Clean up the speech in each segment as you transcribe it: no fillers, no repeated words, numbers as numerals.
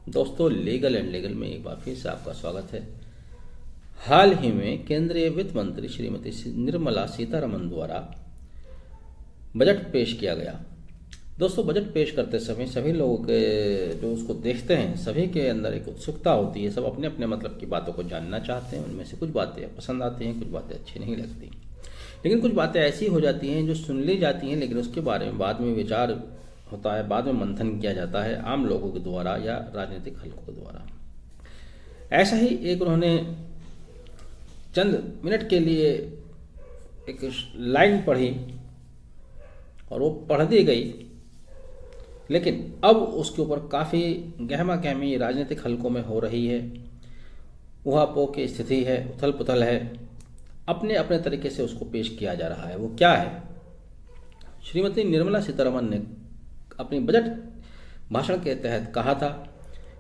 दोस्तों, legal and legal में एक बार फिर से आपका स्वागत है। हाल ही में केंद्रीय वित्त मंत्री श्रीमती निर्मला सीतारमण द्वारा बजट पेश किया गया। दोस्तों, बजट पेश करते समय सभी लोगों के जो उसको देखते हैं सभी के अंदर एक उत्सुकता होती है। सब अपने अपने मतलब की बातों को जानना चाहते हैं। उनमें से कुछ बातें पसंद आती हैं, कुछ बातें अच्छी नहीं लगती, लेकिन कुछ बातें ऐसी हो जाती हैं जो सुन ली जाती हैं, लेकिन उसके बारे में बाद में विचार होता है, बाद में मंथन किया जाता है आम लोगों के द्वारा या राजनीतिक हलकों के द्वारा। ऐसा ही एक उन्होंने चंद मिनट के लिए एक लाइन पढ़ी और वो पढ़ दी गई, लेकिन अब उसके ऊपर काफ़ी गहमा गहमी राजनीतिक हलकों में हो रही है। ऊहापोह की स्थिति है, उथल पुथल है, अपने अपने तरीके से उसको पेश किया जा रहा है। वो क्या है? श्रीमती निर्मला सीतारमण ने अपनी बजट भाषण के तहत कहा था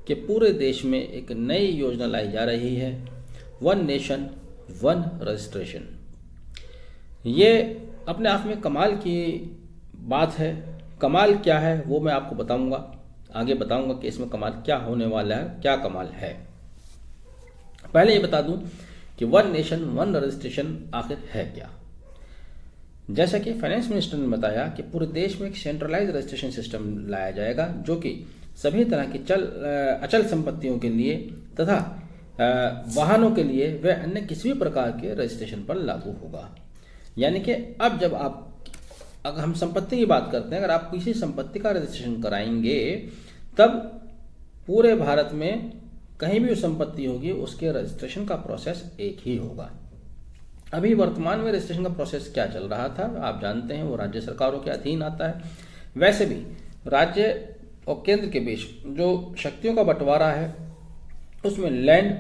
कि पूरे देश में एक नई योजना लाई जा रही है, वन नेशन वन रजिस्ट्रेशन। ये अपने आप में कमाल की बात है। कमाल क्या है वो मैं आपको बताऊंगा, आगे बताऊंगा कि इसमें कमाल क्या होने वाला है, क्या कमाल है। पहले ये बता दूं कि वन नेशन वन रजिस्ट्रेशन आखिर है क्या। जैसा कि फाइनेंस मिनिस्टर ने बताया कि पूरे देश में एक सेंट्रलाइज रजिस्ट्रेशन सिस्टम लाया जाएगा जो कि सभी तरह की अचल संपत्तियों के लिए तथा वाहनों के लिए व अन्य किसी भी प्रकार के रजिस्ट्रेशन पर लागू होगा। यानी कि अब जब अगर हम संपत्ति की बात करते हैं, अगर आप किसी संपत्ति का रजिस्ट्रेशन कराएंगे तब पूरे भारत में कहीं भी संपत्ति होगी उसके रजिस्ट्रेशन का प्रोसेस एक ही होगा। अभी वर्तमान में रजिस्ट्रेशन का प्रोसेस क्या चल रहा था आप जानते हैं, वो राज्य सरकारों के अधीन आता है। वैसे भी राज्य और केंद्र के बीच जो शक्तियों का बंटवारा है उसमें लैंड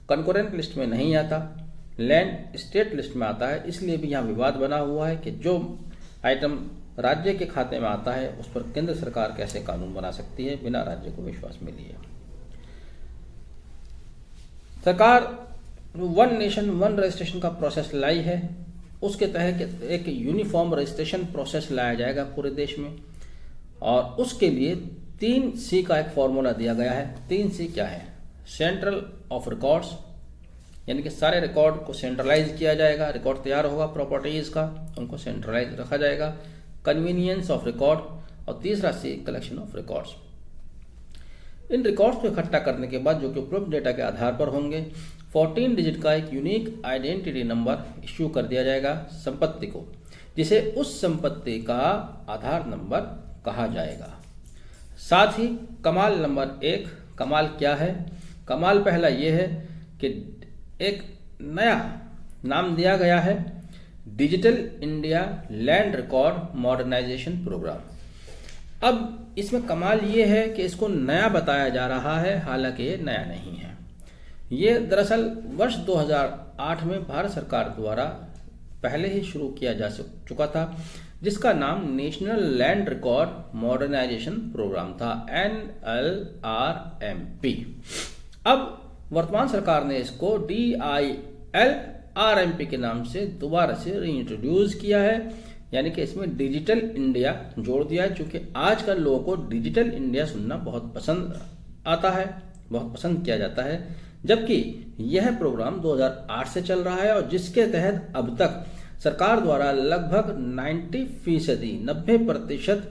कंकरेंट लिस्ट में नहीं आता, लैंड स्टेट लिस्ट में आता है। इसलिए भी यहाँ विवाद बना हुआ है कि जो आइटम राज्य के खाते में आता है उस पर केंद्र सरकार कैसे कानून बना सकती है बिना राज्य को विश्वास में लिए। सरकार वन नेशन वन रजिस्ट्रेशन का प्रोसेस लाई है, उसके तहत एक यूनिफॉर्म रजिस्ट्रेशन प्रोसेस लाया जाएगा पूरे देश में, और उसके लिए 3C का एक फॉर्मूला दिया गया है। 3C क्या है? सेंट्रल ऑफ रिकॉर्ड्स, यानी कि सारे रिकॉर्ड को सेंट्रलाइज किया जाएगा। रिकॉर्ड तैयार होगा प्रॉपर्टीज का, उनको सेंट्रलाइज रखा जाएगा। कन्वीनियंस ऑफ रिकॉर्ड, और तीसरा C collection of records. In records को इकट्ठा करने के बाद जो कि उपलब्ध डेटा के आधार पर होंगे 14 डिजिट का एक यूनिक आइडेंटिटी नंबर इश्यू कर दिया जाएगा संपत्ति को, जिसे उस संपत्ति का आधार नंबर कहा जाएगा। साथ ही कमाल नंबर 1, कमाल क्या है? कमाल पहला ये है कि एक नया नाम दिया गया है digital India land record modernisation programme. अब इसमें कमाल ये है कि इसको नया बताया जा रहा है, हालांकि ये नया नहीं है। ये दरअसल वर्ष 2008 में भारत सरकार द्वारा पहले ही शुरू किया जा चुका था, जिसका नाम national land record modernisation programme था, NLRMP। अब वर्तमान सरकार ने इसको DILRMP के नाम से दोबारा से रीइंट्रोड्यूस किया है, यानी कि इसमें डिजिटल इंडिया जोड़ दिया है। क्योंकि आजकल लोगों को डिजिटल इंडिया सुनना बहुत पसंद आता है, बहुत पसंद किया जाता है, जबकि यह प्रोग्राम 2008 से चल रहा है और जिसके तहत अब तक सरकार द्वारा लगभग 90%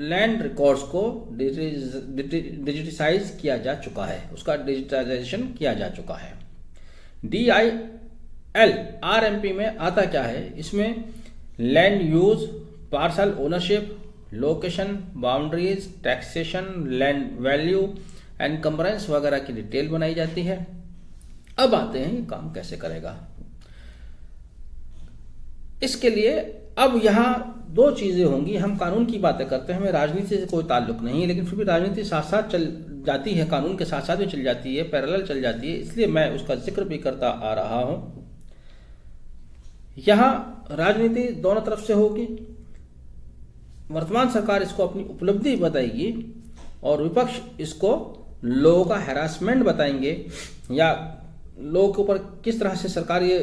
लैंड रिकॉर्ड्स को डिजिटाइज किया जा चुका है, उसका डिजिटाइजेशन किया जा चुका है। DILRMP में आता क्या है? इसमें land use, parcel ownership, location, boundaries, taxation, land value, encumbrance वगैरह की डिटेल बनाई जाती है। अब आते हैं ये काम कैसे करेगा। इसके लिए अब यहाँ दो चीजें होंगी। हम कानून की बातें करते हैं, हमें राजनीति से कोई ताल्लुक नहीं, लेकिन फिर भी राजनीति साथ साथ चल जाती है, कानून के साथ साथ भी चल जाती है, पैरेलल चल जाती है, इसलिए मैं उसका जिक्र भी करता आ रहा हूं। यहाँ राजनीति दोनों तरफ से होगी। वर्तमान सरकार इसको अपनी उपलब्धि बताएगी और विपक्ष इसको लोगों का हैरासमेंट बताएंगे या लोगों के ऊपर किस तरह से सरकार ये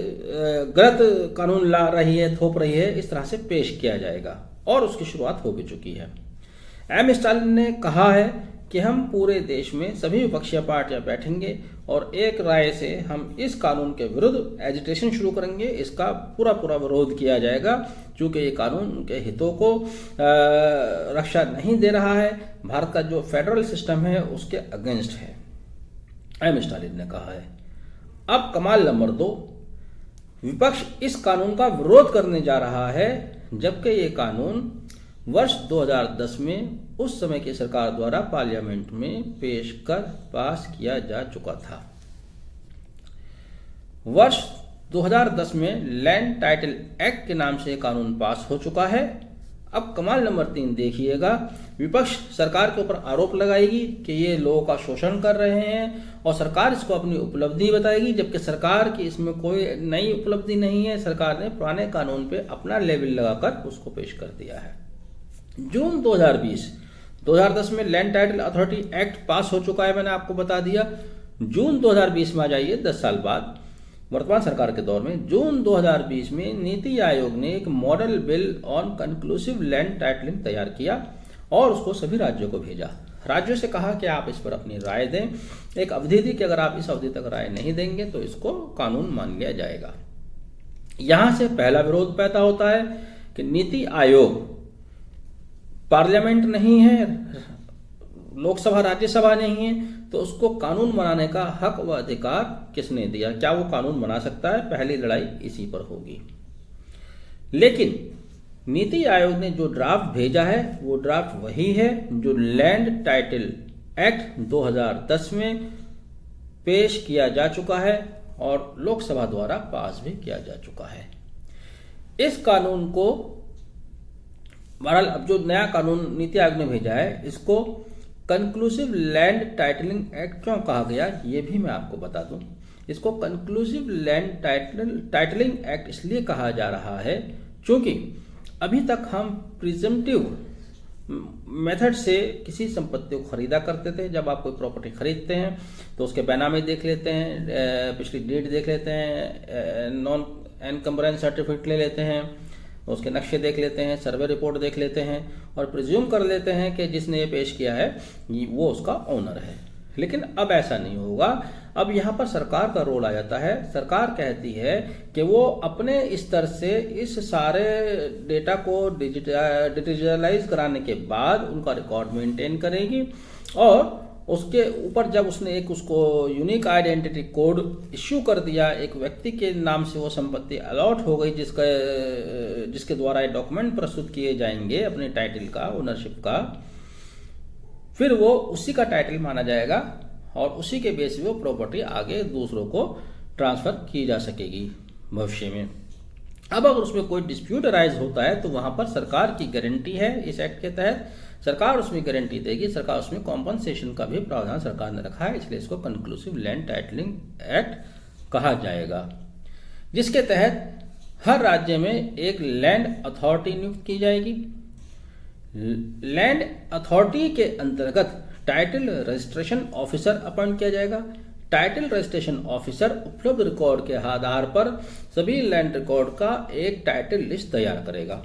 गलत कानून ला रही है, थोप रही है, इस तरह से पेश किया जाएगा और उसकी शुरुआत हो भी चुकी है। M. स्टालिन ने कहा है कि हम पूरे देश में सभी विपक्षी पार्टियां बैठेंगे और एक राय से हम इस कानून के विरुद्ध एजिटेशन शुरू करेंगे। इसका पूरा पूरा विरोध किया जाएगा, क्योंकि ये कानून उनके हितों को रक्षा नहीं दे रहा है, भारत का जो फेडरल सिस्टम है उसके अगेंस्ट है, एम स्टालिन ने कहा है। अब कमाल नंबर 2, विपक्ष इस कानून का विरोध करने जा रहा है, जबकि ये कानून वर्ष 2010 में उस समय की सरकार द्वारा पार्लियामेंट में पेश कर पास किया जा चुका था। वर्ष 2010 में लैंड टाइटल एक्ट के नाम से कानून पास हो चुका है। अब कमाल नंबर 3 देखिएगा, विपक्ष सरकार के ऊपर आरोप लगाएगी कि ये लोगों का शोषण कर रहे हैं और सरकार इसको अपनी उपलब्धि बताएगी, जबकि सरकार की इसमें कोई नई उपलब्धि नहीं है। सरकार ने पुराने कानून पे अपना लेबल लगाकर उसको पेश कर दिया है। जून 2010 में लैंड टाइटल अथॉरिटी एक्ट पास हो चुका है, मैंने आपको बता दिया। जून 2020 में आ जाइए, 10 साल बाद वर्तमान सरकार के दौर में जून 2020 में नीति आयोग ने एक model bill on conclusive land titling तैयार किया और उसको सभी राज्यों को भेजा। राज्यों से कहा कि आप इस पर अपनी राय दें। एक अवधि दी कि अगर आप इस अवधि तक राय नहीं देंगे तो इसको कानून मान लिया जाएगा। यहां से पहला विरोध पैदा होता है कि नीति आयोग पार्लियामेंट नहीं है, लोकसभा राज्यसभा नहीं है, तो उसको कानून बनाने का हक व अधिकार किसने दिया? क्या वो कानून बना सकता है? पहली लड़ाई इसी पर होगी। लेकिन नीति आयोग ने जो ड्राफ्ट भेजा है वो ड्राफ्ट वही है जो लैंड टाइटल एक्ट 2010 में पेश किया जा चुका है और लोकसभा द्वारा पास भी किया जा चुका है। इस कानून को बहरहाल अब जो नया कानून नीति आयोग ने भेजा है, इसको कंक्लूसिव लैंड टाइटलिंग एक्ट क्यों कहा गया ये भी मैं आपको बता दूं। इसको कंक्लूसिव लैंड टाइटलिंग एक्ट इसलिए कहा जा रहा है क्योंकि अभी तक हम प्रिजम्पटिव मेथड से किसी संपत्ति को खरीदा करते थे। जब आप कोई प्रॉपर्टी खरीदते हैं तो उसके बैनामे देख लेते हैं, पिछली डेट देख लेते हैं, नॉन एनकम्बरेंस सर्टिफिकेट ले लेते हैं, उसके नक्शे देख लेते हैं, सर्वे रिपोर्ट देख लेते हैं और प्रिज्यूम कर लेते हैं कि जिसने ये पेश किया है वो उसका ओनर है। लेकिन अब ऐसा नहीं होगा। अब यहाँ पर सरकार का रोल आ जाता है। सरकार कहती है कि वो अपने स्तर से इस सारे डेटा को डिजिटलाइज कराने के बाद उनका रिकॉर्ड मेंटेन करेगी और उसके ऊपर जब उसने एक उसको यूनिक आइडेंटिटी कोड इश्यू कर दिया, एक व्यक्ति के नाम से वो संपत्ति अलॉट हो गई जिसके द्वारा ये डॉक्यूमेंट प्रस्तुत किए जाएंगे अपने टाइटल का, ओनरशिप का, फिर वो उसी का टाइटल माना जाएगा और उसी के बेस पे वो प्रॉपर्टी आगे दूसरों को ट्रांसफर की जा सकेगी भविष्य में। अब अगर उसमें कोई डिस्प्यूट अराइज होता है तो वहां पर सरकार की गारंटी है। इस एक्ट के तहत सरकार उसमें गारंटी देगी। सरकार उसमें कॉम्पनसेशन का भी प्रावधान सरकार ने रखा है, इसलिए इसको कंक्लूसिव लैंड टाइटलिंग एक्ट कहा जाएगा, जिसके तहत हर राज्य में एक लैंड अथॉरिटी नियुक्त की जाएगी। लैंड अथॉरिटी के अंतर्गत टाइटल रजिस्ट्रेशन ऑफिसर अपॉइंट किया जाएगा। टाइटल रजिस्ट्रेशन ऑफिसर उपलब्ध रिकॉर्ड के आधार पर सभी लैंड रिकॉर्ड का एक टाइटल लिस्ट तैयार करेगा।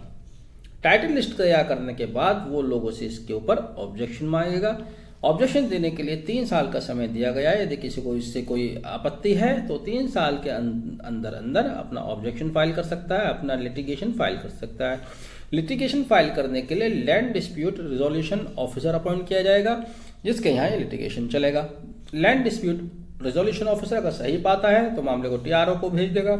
टाइटल लिस्ट तैयार करने के बाद वो लोगों से इसके ऊपर ऑब्जेक्शन मांगेगा। ऑब्जेक्शन देने के लिए 3 साल का समय दिया गया है। यदि किसी को इससे कोई आपत्ति है तो 3 साल के अंदर अंदर अपना ऑब्जेक्शन फाइल कर सकता है, अपना लिटिगेशन फाइल कर सकता है। लिटिगेशन फाइल करने के लिए land dispute resolution officer appoint किया जाएगा, जिसके यहाँ ये लिटिगेशन चलेगा। लैंड डिस्प्यूट रिजोल्यूशन ऑफिसर अगर सही पाता है तो मामले को टीआरओ को भेज देगा,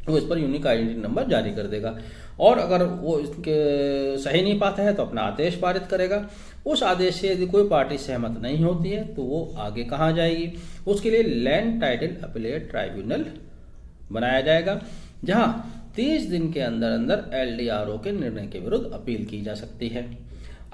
वो इस पर यूनिक आइडेंटिटी नंबर जारी कर देगा, और अगर वो इसके सही नहीं पाता है तो अपना आदेश पारित करेगा। उस आदेश से यदि कोई पार्टी सहमत नहीं होती है तो वो आगे कहाँ जाएगी, उसके लिए लैंड टाइटल अपीलेट ट्राइब्यूनल बनाया जाएगा, जहां 30 दिन के अंदर अंदर एलडीआरओ के निर्णय के विरुद्ध अपील की जा सकती है।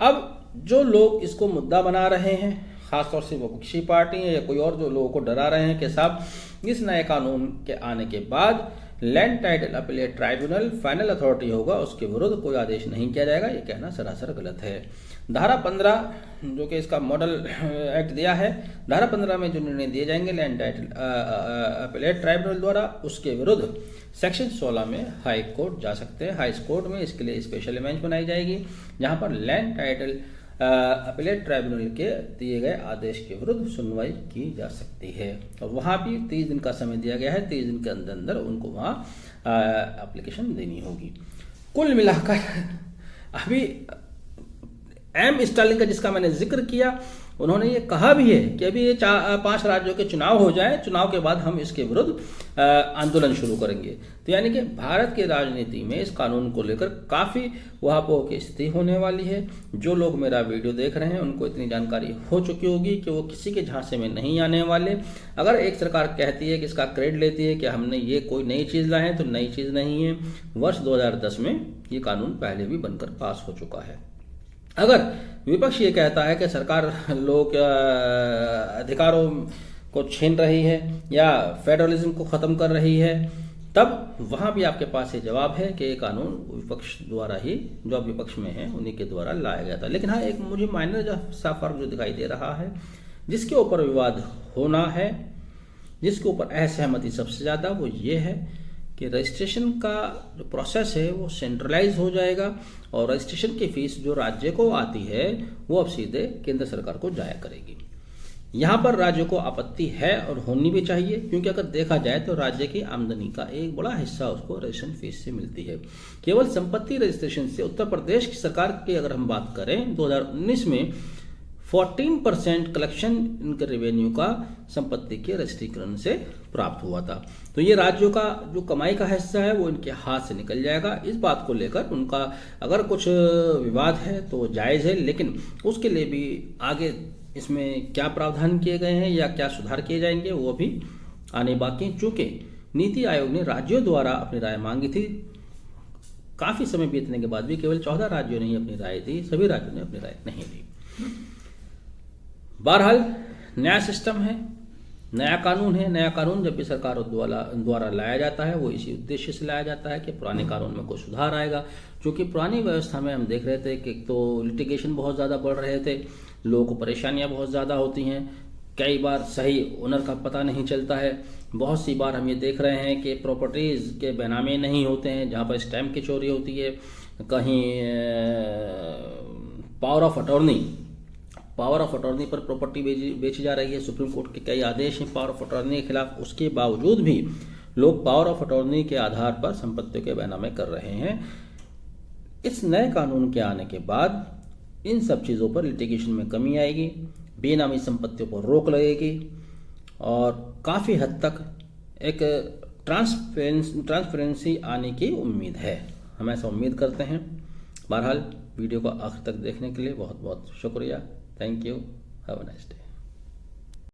अब जो लोग इसको मुद्दा बना रहे हैं, खासतौर से विपक्षी पार्टी है या कोई और जो लोगों को डरा रहे हैं कि साहब इस नए कानून के आने के बाद land title appellate tribunal final authority होगा, उसके विरुद्ध कोई आदेश नहीं किया जाएगा, ये कहना सरासर गलत है। धारा 15 जो कि इसका मॉडल एक्ट दिया है, धारा 15 में जो निर्णय दिए जाएंगे लैंड टाइटल अपीलेट ट्राइब्यूनल द्वारा, उसके विरुद्ध सेक्शन 16 में हाई कोर्ट जा सकते हैं। हाई कोर्ट में इसके लिए स्पेशल बेंच बनाई जाएगी, जहां पर लैंड टाइटल अपीलेट ट्राइब्यूनल के दिए गए आदेश के विरुद्ध सुनवाई की जा सकती है। और वहाँ भी 30 दिन का समय दिया गया है, 30 दिन के अंदर अंदर उनको वहाँ एप्लीकेशन देनी होगी। कुल मिलाकर अभी एम स्टालिन का जिसका मैंने जिक्र किया, उन्होंने ये कहा भी है कि अभी ये 5 राज्यों के चुनाव हो जाए, चुनाव के बाद हम इसके विरुद्ध आंदोलन शुरू करेंगे। तो यानी कि भारत की राजनीति में इस कानून को लेकर काफ़ी उहापोह की स्थिति होने वाली है। जो लोग मेरा वीडियो देख रहे हैं उनको इतनी जानकारी हो चुकी होगी कि वो किसी के झांसे में नहीं आने वाले। अगर एक सरकार कहती है कि इसका क्रेडिट लेती है कि हमने ये कोई नई चीज़ लाए हैं, तो नई चीज़ नहीं है। वर्ष 2010 में ये कानून पहले भी बनकर पास हो चुका है। अगर विपक्ष ये कहता है कि सरकार लोग अधिकारों को छीन रही है या फेडरलिज्म को ख़त्म कर रही है, तब वहाँ भी आपके पास ये जवाब है कि ये कानून विपक्ष द्वारा ही, जो अब विपक्ष में है उन्हीं के द्वारा लाया गया था। लेकिन हाँ, एक मुझे माइनर सा फर्क जो दिखाई दे रहा है, जिसके ऊपर विवाद होना है, जिसके ऊपर असहमति सबसे ज़्यादा, वो ये है कि रजिस्ट्रेशन का जो प्रोसेस है वो सेंट्रलाइज हो जाएगा और रजिस्ट्रेशन की फीस जो राज्य को आती है वो अब सीधे केंद्र सरकार को जाया करेगी। यहाँ पर राज्य को आपत्ति है और होनी भी चाहिए, क्योंकि अगर देखा जाए तो राज्य की आमदनी का एक बड़ा हिस्सा उसको रजिस्ट्रेशन फीस से मिलती है। केवल संपत्ति रजिस्ट्रेशन से उत्तर प्रदेश की सरकार की अगर हम बात करें, 2019 में 14% कलेक्शन इनके रेवेन्यू का संपत्ति के रजिस्ट्रीकरण से प्राप्त हुआ था। तो ये राज्यों का जो कमाई का हिस्सा है वो इनके हाथ से निकल जाएगा। इस बात को लेकर उनका अगर कुछ विवाद है तो जायज़ है, लेकिन उसके लिए भी आगे इसमें क्या प्रावधान किए गए हैं या क्या सुधार किए जाएंगे वो भी आने बाकी। चूँकि नीति आयोग ने राज्यों द्वारा अपनी राय मांगी थी, काफ़ी समय बीतने के बाद भी केवल 14 राज्यों ने ही अपनी राय दी, सभी राज्यों ने अपनी राय नहीं दी। बहरहाल नया सिस्टम है, नया कानून है। नया कानून जब भी सरकार द्वारा लाया जाता है वो इसी उद्देश्य से लाया जाता है कि पुराने कानून में कोई सुधार आएगा। क्योंकि पुरानी व्यवस्था में हम देख रहे थे कि तो लिटिगेशन बहुत ज़्यादा बढ़ रहे थे, लोगों को परेशानियां बहुत ज़्यादा होती हैं, कई बार सही ओनर का पता नहीं चलता है। बहुत सी बार हम ये देख रहे हैं कि प्रॉपर्टीज़ के बेनामे नहीं होते हैं, जहाँ पर स्टैम्प की चोरी होती है, कहीं पावर ऑफ अटॉर्नी पर प्रॉपर्टी बेची जा रही है। सुप्रीम कोर्ट के कई आदेश हैं पावर ऑफ अटॉर्नी के खिलाफ, उसके बावजूद भी लोग पावर ऑफ अटॉर्नी के आधार पर संपत्तियों के बैनामे कर रहे हैं। इस नए कानून के आने के बाद इन सब चीज़ों पर लिटिगेशन में कमी आएगी, बेनामी संपत्तियों पर रोक लगेगी और काफ़ी हद तक एक ट्रांसपेरेंसी आने की उम्मीद है। हम ऐसा उम्मीद करते हैं। बहरहाल वीडियो को आखिर तक देखने के लिए बहुत बहुत शुक्रिया। Thank you. Have a nice day.